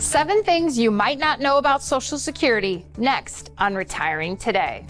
7 things you might not know about Social Security, next on Retiring Today.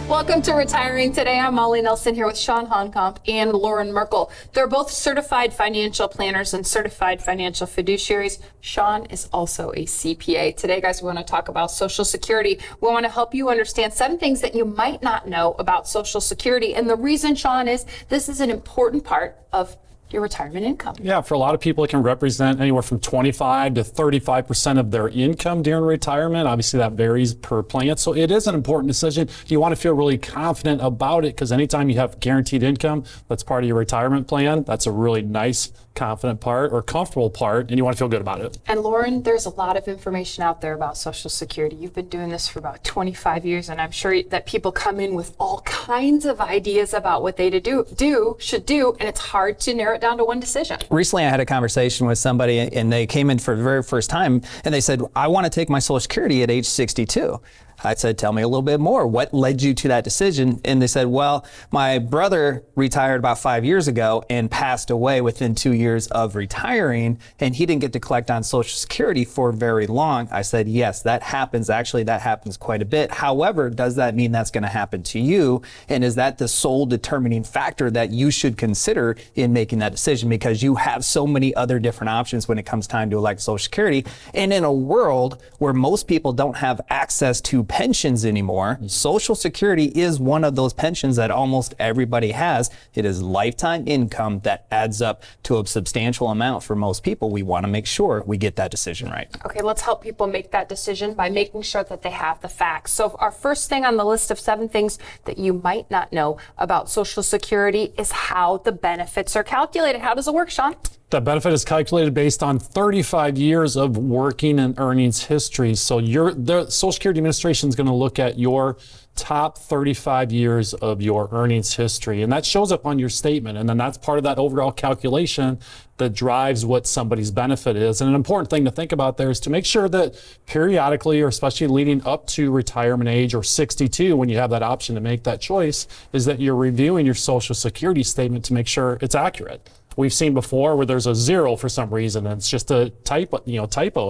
Welcome to Retiring Today. I'm Molly Nelson here with Sean Honkamp and Loren Merkle. They're both certified financial planners and certified financial fiduciaries. Sean is also a CPA. Today, guys, we want to talk about Social Security. We want to help you understand 7 things that you might not know about Social Security. And the reason, Sean, is this is an important part of your retirement income. Yeah, for a lot of people, it can represent anywhere from 25 to 35% of their income during retirement. Obviously, that varies per plan. So it is an important decision. You want to feel really confident about it because anytime you have guaranteed income, that's part of your retirement plan. That's a really nice, confident part or comfortable part, and you want to feel good about it. And Loren, there's a lot of information out there about Social Security. You've been doing this for about 25 years, and I'm sure that people come in with all kinds of ideas about what they should do, and it's hard to narrow it down to one decision. Recently, I had a conversation with somebody, and they came in for the very first time, and they said, I want to take my Social Security at age 62. I said, tell me a little bit more. What led you to that decision? And they said, well, my brother retired about 5 years ago and passed away within 2 years of retiring, and he didn't get to collect on Social Security for very long. I said, yes, that happens. Actually, that happens quite a bit. However, does that mean that's going to happen to you? And is that the sole determining factor that you should consider in making that decision? Because you have so many other different options when it comes time to elect Social Security. And in a world where most people don't have access to pensions anymore, Social Security is one of those pensions that almost everybody has. It is lifetime income that adds up to a substantial amount for most people. We want to make sure we get that decision right. Okay, let's help people make that decision by making sure that they have the facts. So our first thing on the list of 7 things that you might not know about Social Security is how the benefits are calculated. How does it work, Sean? The benefit is calculated based on 35 years of working and earnings history. So the Social Security Administration is going to look at your top 35 years of your earnings history, and that shows up on your statement. And then that's part of that overall calculation that drives what somebody's benefit is. And an important thing to think about there is to make sure that periodically, or especially leading up to retirement age or 62, when you have that option to make that choice, is that you're reviewing your Social Security statement to make sure it's accurate. We've seen before where there's a 0 for some reason, and it's just a typo,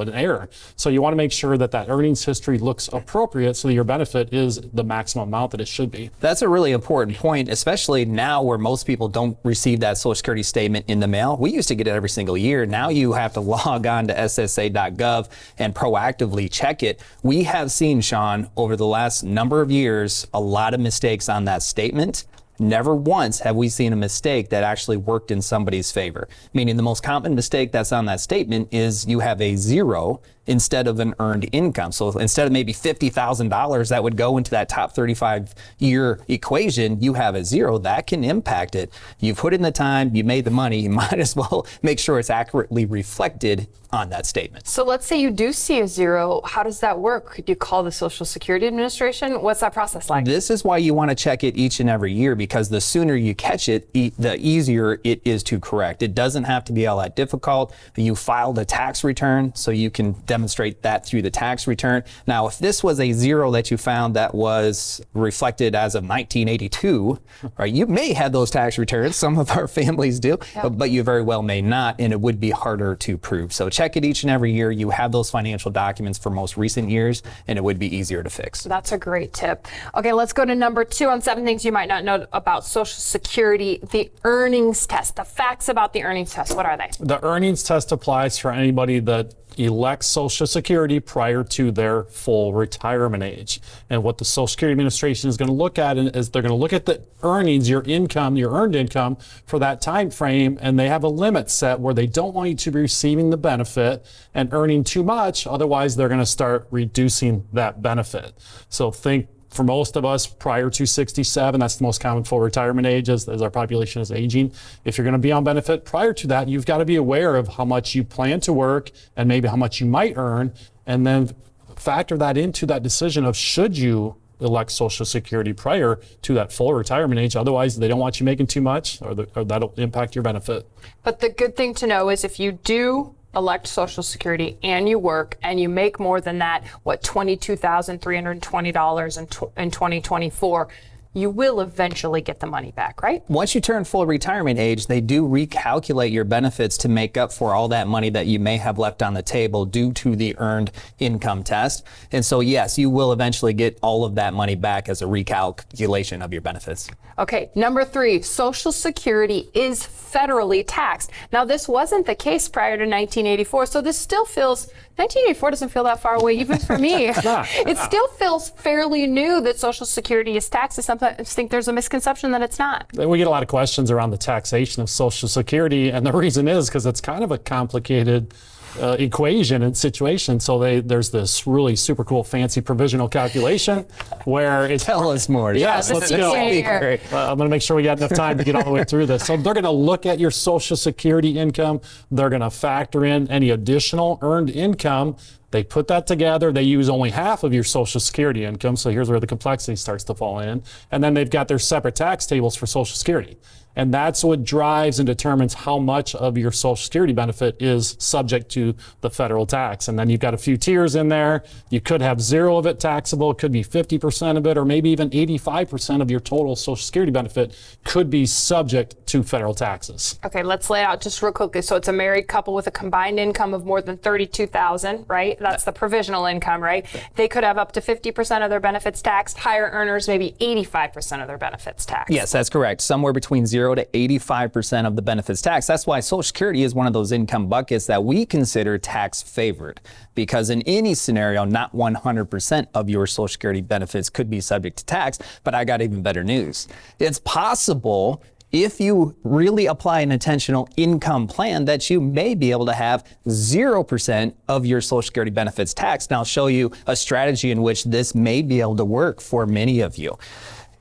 an error. So you want to make sure that that earnings history looks appropriate so that your benefit is the maximum amount that it should be. That's a really important point, especially now where most people don't receive that Social Security statement in the mail. We used to get it every single year. Now you have to log on to SSA.gov and proactively check it. We have seen, Sean, over the last number of years, a lot of mistakes on that statement. Never once have we seen a mistake that actually worked in somebody's favor. Meaning the most common mistake that's on that statement is you have a 0 instead of an earned income. So instead of maybe $50,000 that would go into that top 35-year equation, you have a 0. That can impact it. You put in the time, you made the money, you might as well make sure it's accurately reflected on that statement. So let's say you do see a 0. How does that work? Could you call the Social Security Administration? What's that process like? This is why you want to check it each and every year, because the sooner you catch it, the easier it is to correct. It doesn't have to be all that difficult. You filed a tax return, so you can demonstrate that through the tax return. Now, if this was a 0 that you found that was reflected as of 1982, right, you may have those tax returns. Some of our families do, but you very well may not, and it would be harder to prove. So check it each and every year. You have those financial documents for most recent years, and it would be easier to fix. That's a great tip. Okay, let's go to number 2 on 7 things you might not know about Social Security, the earnings test. The facts about the earnings test, what are they? The earnings test applies for anybody that elects Social Security prior to their full retirement age. And what the Social Security Administration is going to look at is they're going to look at the earnings, your income, your earned income for that time frame, and they have a limit set where they don't want you to be receiving the benefit and earning too much. Otherwise, they're going to start reducing that benefit. So think, for most of us, prior to 67, that's the most common full retirement age as our population is aging. If you're going to be on benefit prior to that, you've got to be aware of how much you plan to work and maybe how much you might earn, and then factor that into that decision of should you elect Social Security prior to that full retirement age. Otherwise, they don't want you making too much, or that'll impact your benefit. But the good thing to know is if you do elect Social Security and you work and you make more than that, what, $22,320 in 2024, you will eventually get the money back, right? Once you turn full retirement age, they do recalculate your benefits to make up for all that money that you may have left on the table due to the earned income test. And so, yes, you will eventually get all of that money back as a recalculation of your benefits. Okay, number 3, Social Security is federally taxed. Now, this wasn't the case prior to 1984, so this still feels, 1984 doesn't feel that far away, even for me. It still feels fairly new that Social Security is taxed. I sometimes think there's a misconception that it's not. We get a lot of questions around the taxation of Social Security, and the reason is because it's kind of a complicated equation and situation. So there's this really super cool fancy provisional calculation where it's... Tell us more. Yes, let's go. I'm going to make sure we got enough time to get all the way through this. So they're going to look at your Social Security income. They're going to factor in any additional earned income. They put that together. They use only half of your Social Security income. So here's where the complexity starts to fall in. And then they've got their separate tax tables for Social Security. And that's what drives and determines how much of your Social Security benefit is subject to the federal tax. And then you've got a few tiers in there. You could have 0 of it taxable. It could be 50% of it, or maybe even 85% of your total Social Security benefit could be subject to federal taxes. Okay, let's lay it out just real quickly. So it's a married couple with a combined income of more than $32,000, right? That's the provisional income, right? They could have up to 50% of their benefits taxed. Higher earners, maybe 85% of their benefits taxed. Yes, that's correct. Somewhere between 0 to 85% of the benefits tax. That's why Social Security is one of those income buckets that we consider tax favored, because in any scenario, not 100% of your Social Security benefits could be subject to tax. But I got even better news. It's possible, if you really apply an intentional income plan, that you may be able to have 0% of your Social Security benefits taxed. And I'll show you a strategy in which this may be able to work for many of you.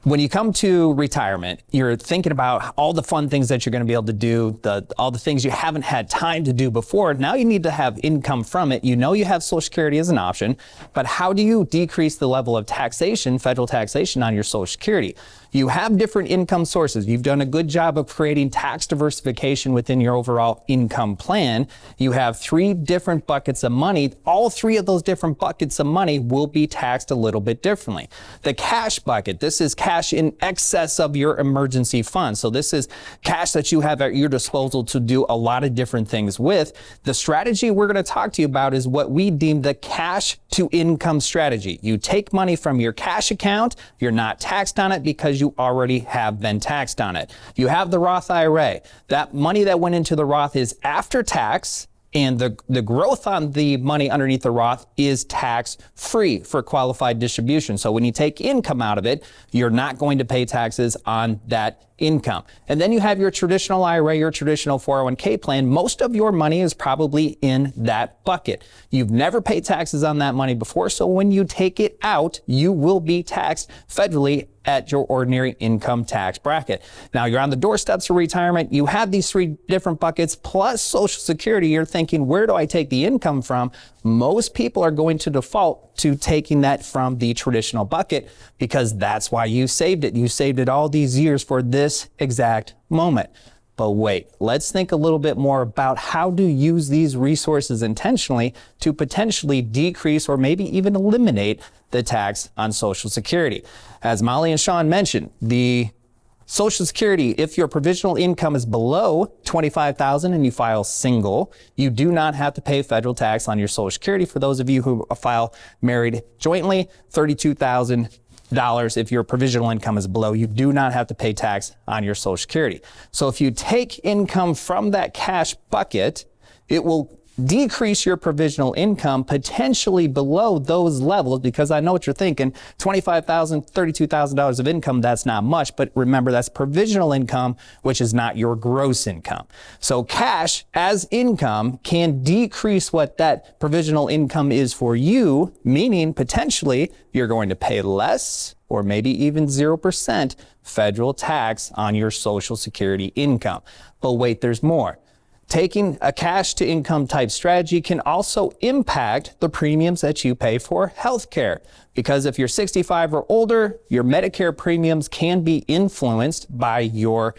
When you come to retirement, you're thinking about all the fun things that you're going to be able to do, all the things you haven't had time to do before. Now you need to have income from it. You know you have Social Security as an option, but how do you decrease the level of taxation, federal taxation on your Social Security? You have different income sources. You've done a good job of creating tax diversification within your overall income plan. You have 3 different buckets of money. All 3 of those different buckets of money will be taxed a little bit differently. The cash bucket, this is cash in excess of your emergency fund. So this is cash that you have at your disposal to do a lot of different things with. The strategy we're going to talk to you about is what we deem the cash to income strategy. You take money from your cash account. You're not taxed on it because you already have been taxed on it. You have the Roth IRA. That money that went into the Roth is after tax, and the growth on the money underneath the Roth is tax-free for qualified distribution. So when you take income out of it, you're not going to pay taxes on that income. And then you have your traditional IRA, your traditional 401k plan. Most of your money is probably in that bucket. You've never paid taxes on that money before, so when you take it out, you will be taxed federally at your ordinary income tax bracket. Now you're on the doorsteps of retirement. You have these 3 different buckets plus Social Security. You're thinking, where do I take the income from? Most people are going to default to taking that from the traditional bucket because that's why you saved it. You saved it all these years for this exact moment. But wait, let's think a little bit more about how to use these resources intentionally to potentially decrease or maybe even eliminate the tax on Social Security. As Molly and Sean mentioned, the Social Security, if your provisional income is below $25,000 and you file single, you do not have to pay federal tax on your Social Security. For those of you who file married jointly, $32,000 if your provisional income is below, you do not have to pay tax on your Social Security. So if you take income from that cash bucket, it will decrease your provisional income potentially below those levels, because I know what you're thinking, $25,000, $32,000 of income, that's not much, but remember that's provisional income, which is not your gross income. So cash as income can decrease what that provisional income is for you, meaning potentially you're going to pay less or maybe even 0% federal tax on your Social Security income. But wait, there's more. Taking a cash to income type strategy can also impact the premiums that you pay for healthcare. Because if you're 65 or older, your Medicare premiums can be influenced by your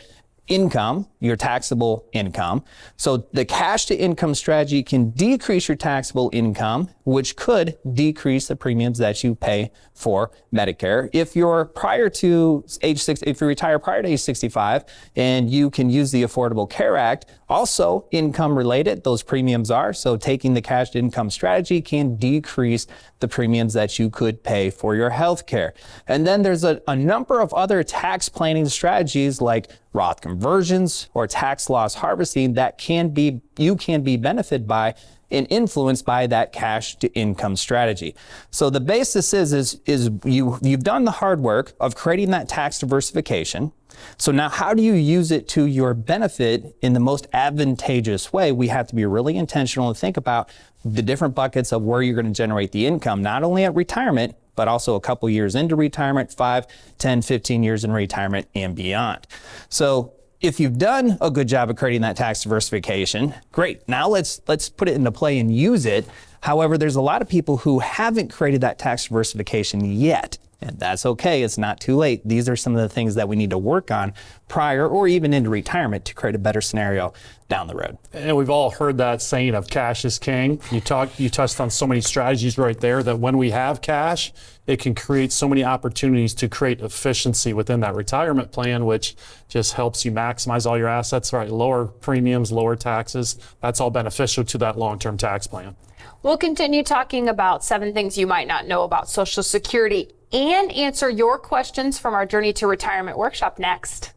income, your taxable income. So the cash to income strategy can decrease your taxable income, which could decrease the premiums that you pay for Medicare. If you're prior to age 60, if you retire prior to age 65, and you can use the Affordable Care Act, also income related, those premiums are. So taking the cash to income strategy can decrease the premiums that you could pay for your health care. And then there's a number of other tax planning strategies like Roth conversions or tax loss harvesting that you can be benefited by and influenced by that cash to income strategy. So the basis is you've done the hard work of creating that tax diversification. So now how do you use it to your benefit in the most advantageous way? We have to be really intentional and think about the different buckets of where you're going to generate the income, not only at retirement, but also a couple years into retirement, 5, 10, 15 years in retirement and beyond. So if you've done a good job of creating that tax diversification, great. Now let's put it into play and use it. However, there's a lot of people who haven't created that tax diversification yet. And that's okay, it's not too late. These are some of the things that we need to work on prior or even into retirement to create a better scenario down the road. And we've all heard that saying of cash is king. You touched on so many strategies right there that when we have cash, it can create so many opportunities to create efficiency within that retirement plan, which just helps you maximize all your assets, right? Lower premiums, lower taxes. That's all beneficial to that long-term tax plan. We'll continue talking about 7 things you might not know about Social Security and answer your questions from our Journey to Retirement workshop next.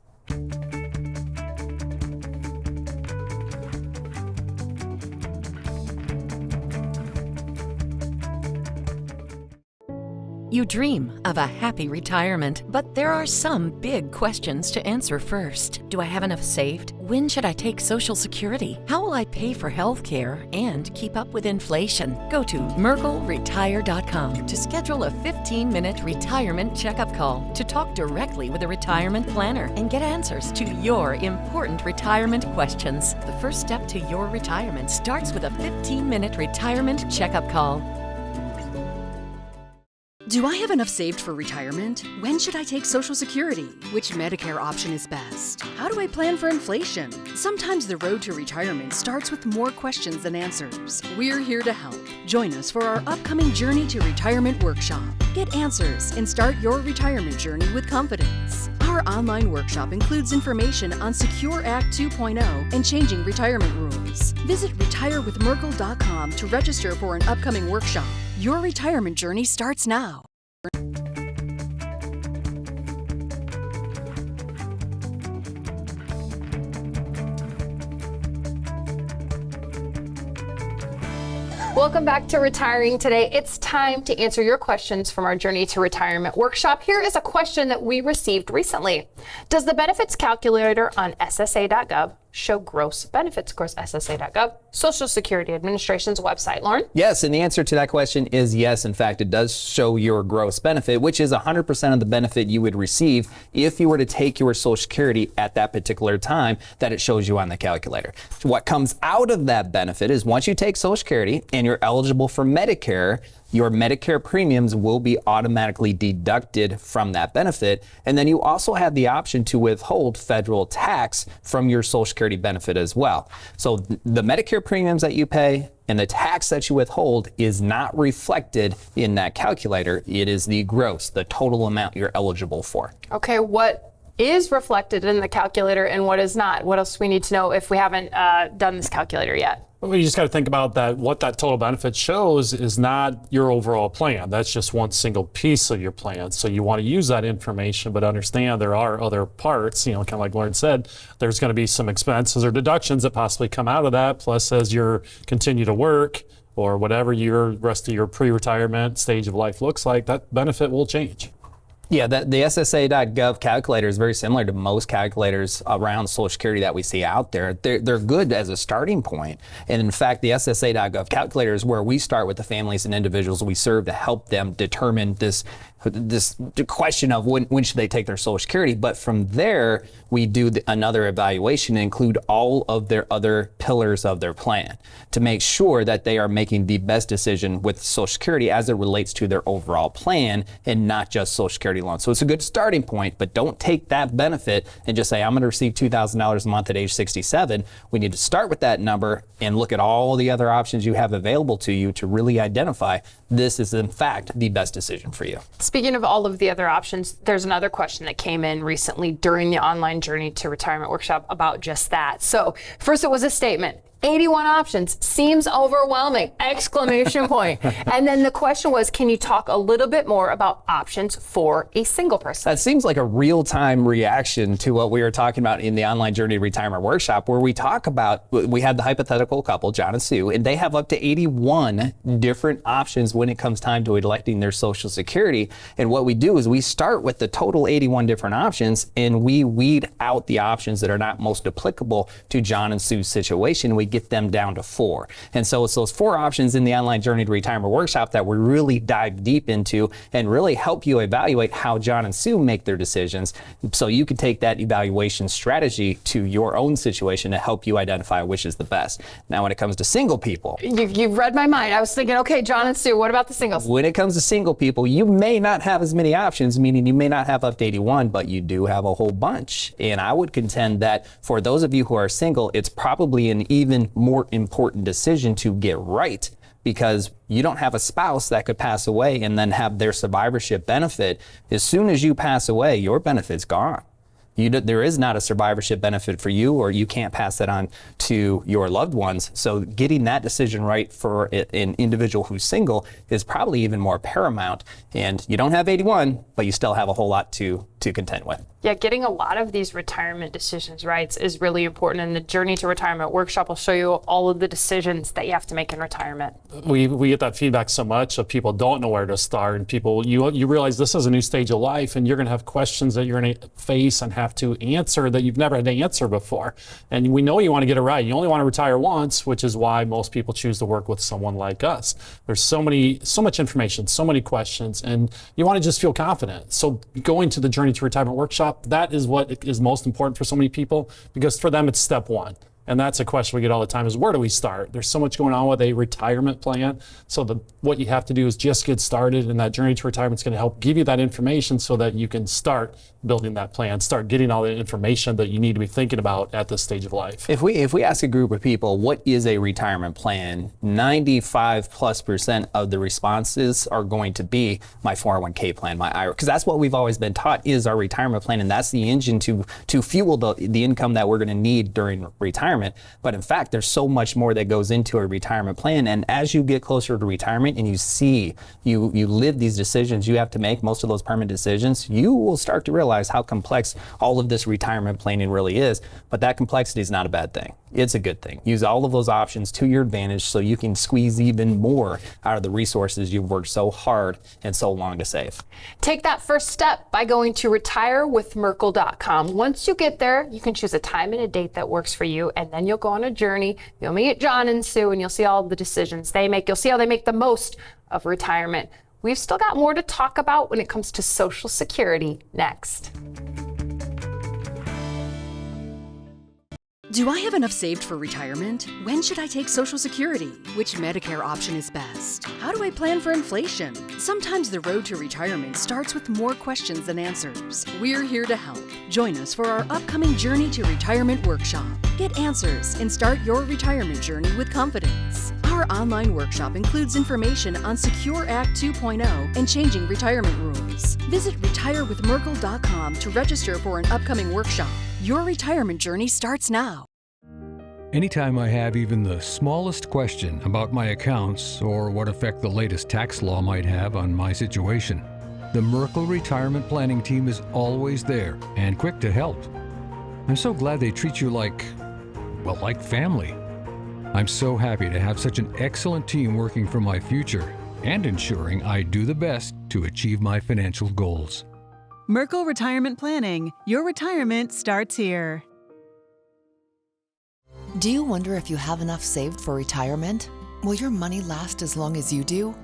You dream of a happy retirement, but there are some big questions to answer first. Do I have enough saved? When should I take Social Security? How will I pay for health care and keep up with inflation? Go to merkleretire.com to schedule a 15-minute retirement checkup call to talk directly with a retirement planner and get answers to your important retirement questions. The first step to your retirement starts with a 15-minute retirement checkup call. Do I have enough saved for retirement? When should I take Social Security? Which Medicare option is best? How do I plan for inflation? Sometimes the road to retirement starts with more questions than answers. We're here to help. Join us for our upcoming Journey to Retirement workshop. Get answers and start your retirement journey with confidence. Our online workshop includes information on Secure Act 2.0 and changing retirement rules. Visit retirewithmerkle.com to register for an upcoming workshop. Your retirement journey starts now. Welcome back to Retiring Today. It's time to answer your questions from our Journey to Retirement workshop. Here is a question that we received recently. Does the benefits calculator on SSA.gov show gross benefits? Of course, SSA.gov, Social Security Administration's website. Lauren? Yes, and the answer to that question is yes. In fact, it does show your gross benefit, which is 100% of the benefit you would receive if you were to take your Social Security at that particular time that it shows you on the calculator. So what comes out of that benefit is once you take Social Security and you're eligible for Medicare, your Medicare premiums will be automatically deducted from that benefit. And then you also have the option to withhold federal tax from your Social Security benefit as well. So the Medicare premiums that you pay and the tax that you withhold is not reflected in that calculator. It is the gross, the total amount you're eligible for. Okay, what is reflected in the calculator and what is not? What else do we need to know if we haven't done this calculator yet? Well, you just got to think about that. What that total benefit shows is not your overall plan. That's just one single piece of your plan. So you want to use that information, but understand there are other parts, kind of like Lauren said, there's going to be some expenses or deductions that possibly come out of that. Plus, as you continue to work or whatever your rest of your pre-retirement stage of life looks like, that benefit will change. Yeah, the SSA.gov calculator is very similar to most calculators around Social Security that we see out there. They're good as a starting point. And in fact, the SSA.gov calculator is where we start with the families and individuals we serve to help them determine this question of when should they take their Social Security. But from there, we do another evaluation and include all of their other pillars of their plan to make sure that they are making the best decision with Social Security as it relates to their overall plan and not just Social Security loan. So it's a good starting point, but don't take that benefit and just say, I'm going to receive $2,000 a month at age 67. We need to start with that number and look at all the other options you have available to you to really identify this is in fact the best decision for you. Speaking of all of the other options, there's another question that came in recently during the online Journey to Retirement workshop about just that. So first it was a statement. 81 options seems overwhelming, exclamation point. And then the question was, can you talk a little bit more about options for a single person? That seems like a real-time reaction to what we were talking about in the online Journey to Retirement workshop, where we talk about, we had the hypothetical couple, John and Sue, and they have up to 81 different options when it comes time to electing their Social Security. And what we do is we start with the total 81 different options, and we weed out the options that are not most applicable to John and Sue's situation. We get them down to 4. And so it's those 4 options in the online Journey to Retirement workshop that we really dive deep into and really help you evaluate how John and Sue make their decisions, so you can take that evaluation strategy to your own situation to help you identify which is the best. Now, when it comes to single people, You've read my mind. I was thinking, okay, John and Sue, what about the singles? when it comes to single people, you may not have as many options, meaning you may not have up to 81, but you do have a whole bunch. And I would contend that for those of you who are single, it's probably an even more important decision to get right, because you don't have a spouse that could pass away and then have their survivorship benefit. As soon as you pass away, your benefit's gone. There is not a survivorship benefit for you, or you can't pass that on to your loved ones. So getting that decision right for an individual who's single is probably even more paramount. And you don't have 81, but you still have a whole lot to contend with. Yeah, getting a lot of these retirement decisions right is really important. And the Journey to Retirement workshop will show you all of the decisions that you have to make in retirement. We get that feedback so much of people don't know where to start, and people, you realize this is a new stage of life, and you're going to have questions that you're going to face and have to answer that you've never had to answer before. And we know you want to get it right. You only want to retire once, which is why most people choose to work with someone like us. There's so much information, so many questions, and you want to just feel confident. So going to the Journey to Retirement workshop, that is what is most important for so many people, because for them it's step 1. And that's a question we get all the time, is where do we start? There's so much going on with a retirement plan. So what you have to do is just get started, and that Journey to Retirement is going to help give you that information so that you can start building that plan, start getting all the information that you need to be thinking about at this stage of life. If we ask a group of people, what is a retirement plan, 95+% of the responses are going to be my 401k plan, my IRA, because that's what we've always been taught is our retirement plan, and that's the engine to fuel the income that we're going to need during retirement. But in fact, there's so much more that goes into a retirement plan. And as you get closer to retirement and you live these decisions you have to make, most of those permanent decisions, you will start to realize how complex all of this retirement planning really is. But that complexity is not a bad thing. It's a good thing. Use all of those options to your advantage so you can squeeze even more out of the resources you've worked so hard and so long to save. Take that first step by going to retirewithmerkle.com. Once you get there, you can choose a time and a date that works for you, and then you'll go on a journey. You'll meet John and Sue, and you'll see all the decisions they make. You'll see how they make the most of retirement. We've still got more to talk about when it comes to Social Security next. Do I have enough saved for retirement? When should I take Social Security? Which Medicare option is best? How do I plan for inflation? Sometimes the road to retirement starts with more questions than answers. We're here to help. Join us for our upcoming Journey to Retirement workshop. Get answers and start your retirement journey with confidence. Our online workshop includes information on Secure Act 2.0 and changing retirement rules. Visit retirewithmerkle.com to register for an upcoming workshop. Your retirement journey starts now. Anytime I have even the smallest question about my accounts or what effect the latest tax law might have on my situation, the Merkle Retirement Planning Team is always there and quick to help. I'm so glad they treat you like family. I'm so happy to have such an excellent team working for my future and ensuring I do the best to achieve my financial goals. Merkle Retirement Planning. Your retirement starts here. Do you wonder if you have enough saved for retirement? Will your money last as long as you do?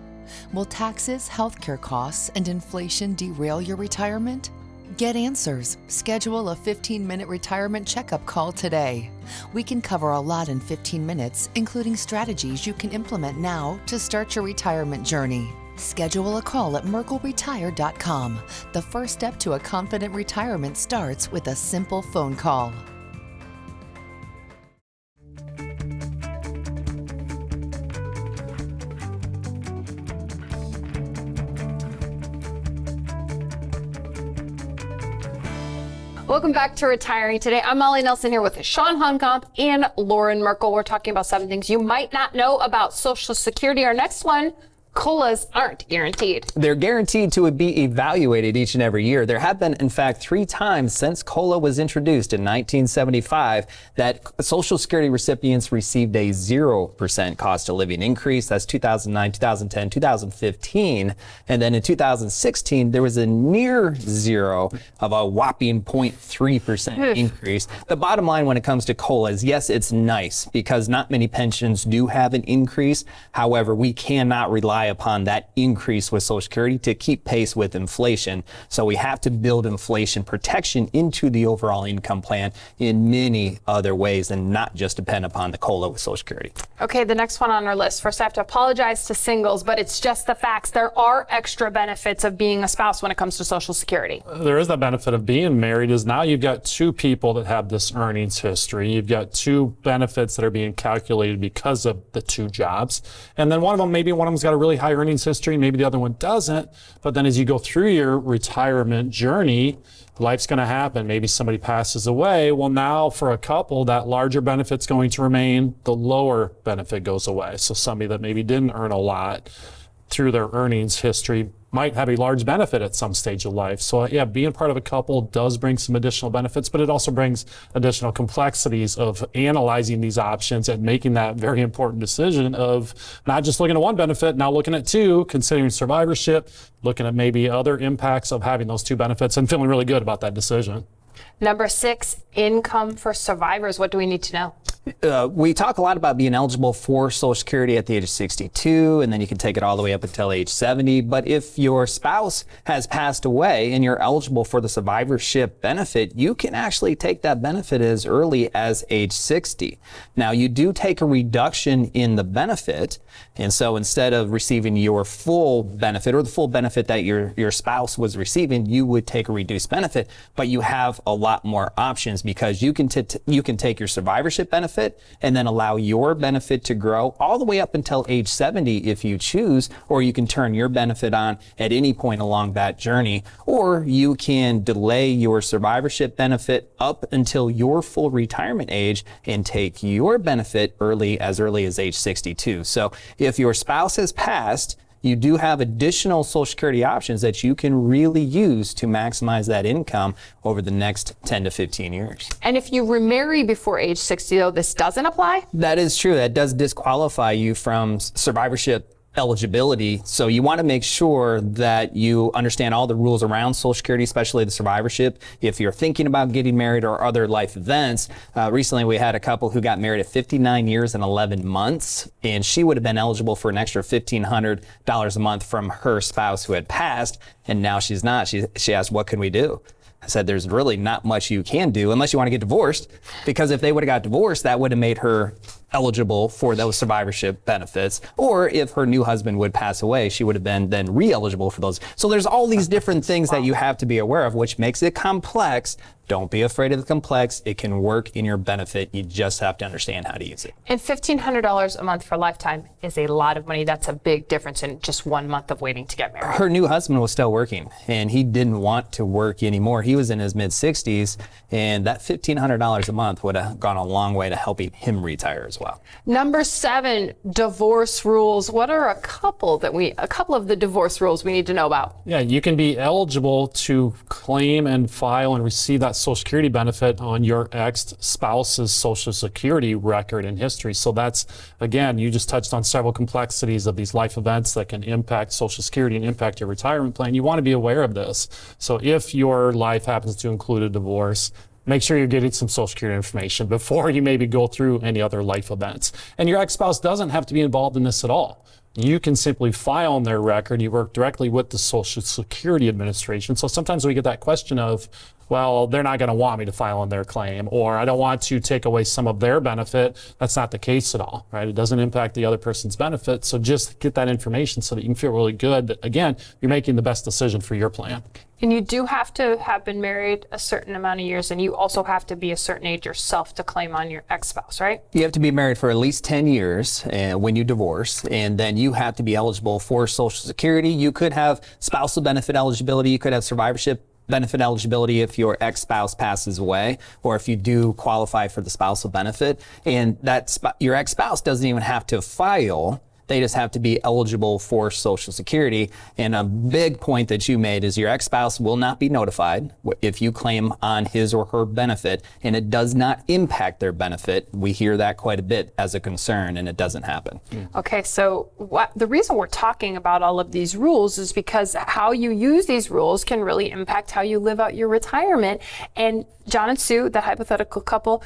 Will taxes, healthcare costs, and inflation derail your retirement? Get answers. Schedule a 15-minute retirement checkup call today. We can cover a lot in 15 minutes, including strategies you can implement now to start your retirement journey. Schedule a call at merkleretire.com. The first step to a confident retirement starts with a simple phone call. Welcome back to Retiring Today. I'm Molly Nelson here with Sean Honkamp and Loren Merkle. We're talking about 7 things you might not know about Social Security. Our next one, COLAs aren't guaranteed. They're guaranteed to be evaluated each and every year. There have been, in fact, 3 times since COLA was introduced in 1975 that Social Security recipients received a 0% cost of living increase. That's 2009, 2010, 2015. And then in 2016, there was a near zero of a whopping 0.3% increase. The bottom line when it comes to COLA is, yes, it's nice because not many pensions do have an increase. However, we cannot rely upon that increase with Social Security to keep pace with inflation. So we have to build inflation protection into the overall income plan in many other ways and not just depend upon the COLA with Social Security. Okay, the next one on our list. First, I have to apologize to singles, but it's just the facts. There are extra benefits of being a spouse when it comes to Social Security. There is the benefit of being married is now you've got 2 people that have this earnings history. You've got 2 benefits that are being calculated because of the 2 jobs. And then maybe one of them's got a really high earnings history, maybe the other one doesn't. But then as you go through your retirement journey, life's going to happen. Maybe somebody passes away. Well, now for a couple, that larger benefit's going to remain, the lower benefit goes away. So somebody that maybe didn't earn a lot through their earnings history might have a large benefit at some stage of life. So yeah, being part of a couple does bring some additional benefits, but it also brings additional complexities of analyzing these options and making that very important decision of not just looking at one benefit, now looking at 2, considering survivorship, looking at maybe other impacts of having those 2 benefits and feeling really good about that decision. Number 6, income for survivors. What do we need to know? We talk a lot about being eligible for Social Security at the age of 62, and then you can take it all the way up until age 70. But if your spouse has passed away and you're eligible for the survivorship benefit, you can actually take that benefit as early as age 60. Now, you do take a reduction in the benefit, and so instead of receiving your full benefit or the full benefit that your spouse was receiving, you would take a reduced benefit, but you have a lot more options because you can take your survivorship benefit and then allow your benefit to grow all the way up until age 70 if you choose, or you can turn your benefit on at any point along that journey, or you can delay your survivorship benefit up until your full retirement age and take your benefit as early as age 62. So if your spouse has passed, you do have additional Social Security options that you can really use to maximize that income over the next 10 to 15 years. And if you remarry before age 60, though, this doesn't apply? That is true. That does disqualify you from survivorship eligibility. So you want to make sure that you understand all the rules around Social Security, especially the survivorship. If you're thinking about getting married or other life events, recently we had a couple who got married at 59 years and 11 months, and she would have been eligible for an extra $1,500 a month from her spouse who had passed, and now she's not. She asked, what can we do? I said, there's really not much you can do unless you want to get divorced, because if they would have got divorced, that would have made her eligible for those survivorship benefits. Or if her new husband would pass away, she would have been then re-eligible for those. So there's all these different things that you have to be aware of, which makes it complex. Don't be afraid of the complex. It can work in your benefit. You just have to understand how to use it. And $1,500 a month for a lifetime is a lot of money. That's a big difference in just 1 month of waiting to get married. Her new husband was still working, and he didn't want to work anymore. He was in his mid-60s, and that $1,500 a month would have gone a long way to helping him retire as well. Number 7, divorce rules. What are a couple of the divorce rules we need to know about? Yeah, you can be eligible to claim and file and receive that Social Security benefit on your ex-spouse's Social Security record and history. So that's, again, you just touched on several complexities of these life events that can impact Social Security and impact your retirement plan. You want to be aware of this. So if your life happens to include a divorce, make sure you're getting some Social Security information before you maybe go through any other life events. And your ex-spouse doesn't have to be involved in this at all. You can simply file on their record. You work directly with the Social Security Administration. So sometimes we get that question of, well, they're not going to want me to file on their claim, or I don't want to take away some of their benefit. That's not the case at all, right? It doesn't impact the other person's benefit. So just get that information so that you can feel really good that, again, you're making the best decision for your plan. And you do have to have been married a certain amount of years, and you also have to be a certain age yourself to claim on your ex-spouse, right? You have to be married for at least 10 years when you divorce, and then you have to be eligible for Social Security. You could have spousal benefit eligibility. You could have survivorship benefit eligibility if your ex-spouse passes away, or if you do qualify for the spousal benefit. And your ex-spouse doesn't even have to file. They just have to be eligible for Social Security. And a big point that you made is your ex-spouse will not be notified if you claim on his or her benefit, and it does not impact their benefit. We hear that quite a bit as a concern, and it doesn't happen. Okay, so the reason we're talking about all of these rules is because how you use these rules can really impact how you live out your retirement. And John and Sue, the hypothetical couple,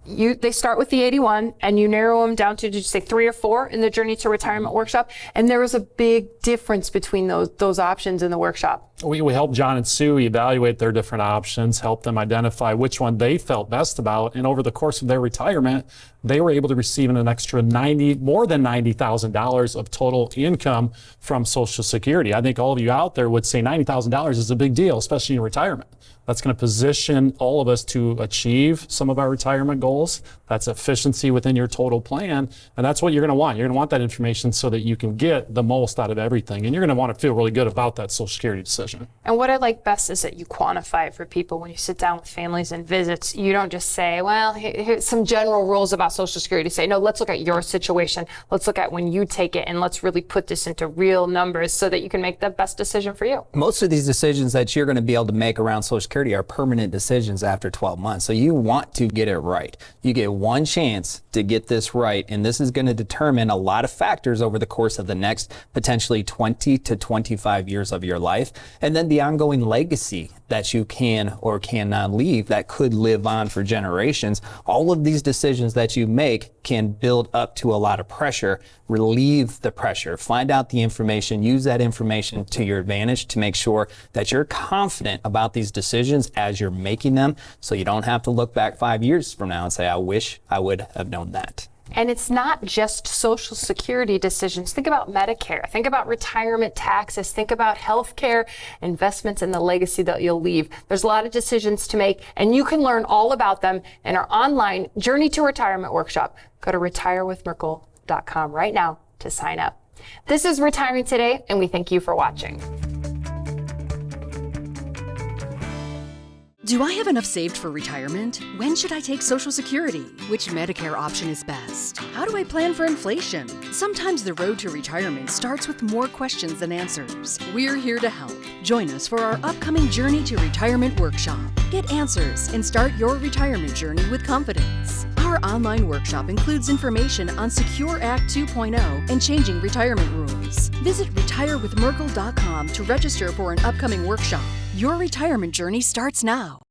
they start with the 81 and you narrow them down to, did you say 3 or 4 in the Journey to Retirement workshop? And there was a big difference between those options in the workshop. We helped John and Sue evaluate their different options, help them identify which one they felt best about. And over the course of their retirement, they were able to receive an extra more than $90,000 of total income from Social Security. I think all of you out there would say $90,000 is a big deal, especially in retirement. That's going to position all of us to achieve some of our retirement goals. That's efficiency within your total plan. And that's what you're going to want. You're going to want that information so that you can get the most out of everything. And you're going to want to feel really good about that Social Security decision. And what I like best is that you quantify it for people when you sit down with families and visits. You don't just say, well, here's some general rules about Social Security. Say, no, let's look at your situation. Let's look at when you take it, and let's really put this into real numbers so that you can make the best decision for you. Most of these decisions that you're going to be able to make around Social Security are permanent decisions after 12 months. So you want to get it right. You get one chance to get this right, and this is going to determine a lot of factors over the course of the next potentially 20 to 25 years of your life. And then the ongoing legacy that you can or cannot leave that could live on for generations. All of these decisions that you make can build up to a lot of pressure. Relieve the pressure. Find out the information. Use that information to your advantage to make sure that you're confident about these decisions as you're making them, so you don't have to look back 5 years from now and say, I wish I would have known that. And it's not just Social Security decisions. Think about Medicare. Think about retirement taxes. Think about healthcare, investments, and the legacy that you'll leave. There's a lot of decisions to make, and you can learn all about them in our online Journey to Retirement workshop. Go to retirewithmerkle.com right now to sign up. This is Retiring Today, and we thank you for watching. Do I have enough saved for retirement? When should I take Social Security? Which Medicare option is best? How do I plan for inflation? Sometimes the road to retirement starts with more questions than answers. We're here to help. Join us for our upcoming Journey to Retirement workshop. Get answers and start your retirement journey with confidence. Our online workshop includes information on Secure Act 2.0 and changing retirement rules. Visit retirewithmerkle.com to register for an upcoming workshop. Your retirement journey starts now.